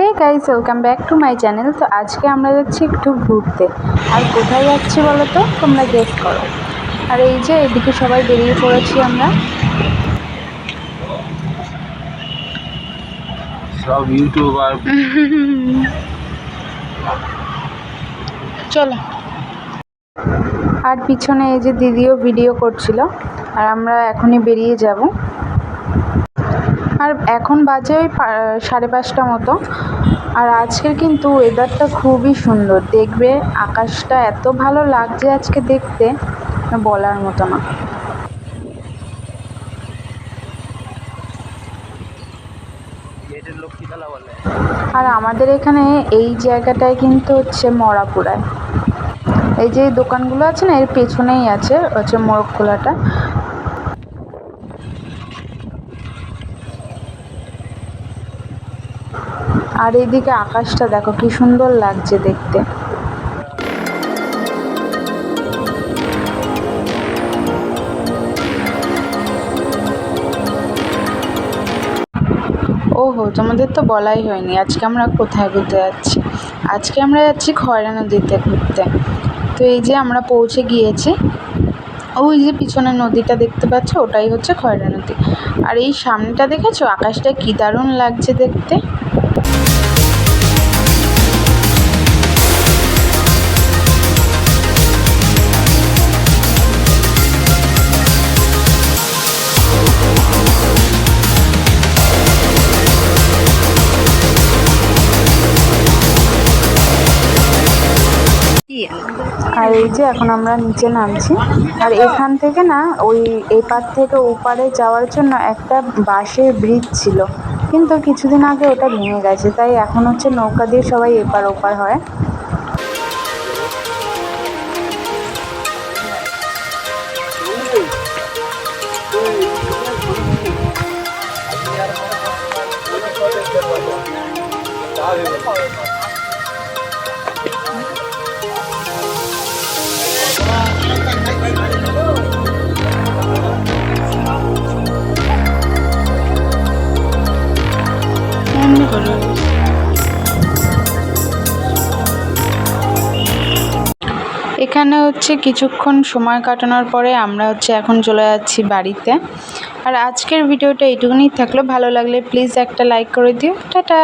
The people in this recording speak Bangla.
Hey guys, welcome back to my channel. তো আজকে আমরা যাচ্ছি একটু ঘুরতে। আর কোথায় যাচ্ছি বলো তো, তোমরা গেস করো। আর এই যে এদিকে সবাই বেরিয়ে পড়েছি আমরা। সব ইউটিউবার। চলো। আর পিছনে এই যে দিদিও ভিডিও করছিল। আর আমরা এখনই বেরিয়ে যাব। আর এখন বাজে ওই 5:30 মতো। আর আজকের কিন্তু ওয়েদারটা খুবই সুন্দর, দেখবে আকাশটা এত ভালো লাগছে আজকে দেখতে, বলার মতো না। আর আমাদের এখানে এই জায়গাটায় কিন্তু হচ্ছে মরাপুরায়, এই যে দোকানগুলো আছে না, এর পেছনেই আছে হচ্ছে মোরগ খোলাটা। আর এইদিকে আকাশটা দেখো কি সুন্দর লাগছে দেখতে। ওহো, তোমাদের তো বলাই হয়নি আজকে আমরা কোথায় ঘুরতে যাচ্ছি। আজকে আমরা যাচ্ছি খয়রা নদীতে ঘুরতে। তো এই যে আমরা পৌঁছে গিয়েছি। ওই যে পিছনের নদীটা দেখতে পাচ্ছ, ওটাই হচ্ছে খয়রা নদী। আর এই সামনেটা দেখেছো, আকাশটা কি দারুণ লাগছে দেখতে। আর এই যে এখন আমরা নিচে নামছি। আর এখান থেকে না ওই এপার থেকে ওপারে যাওয়ার জন্য একটা বাঁশের ব্রিজ ছিল, কিন্তু কিছুদিন আগে ওটা ভেঙে গেছে, তাই এখন হচ্ছে নৌকা দিয়ে সবাই এপার ওপার হয়। এখানে হচ্ছে কিছুক্ষণ সময় কাটানোর পরে আমরা হচ্ছে এখন চলে যাচ্ছি বাড়িতে। আর আজকের ভিডিওটা এইটুকুনি থাকলো, ভালো লাগলে প্লিজ একটা লাইক করে দিও। টাটা।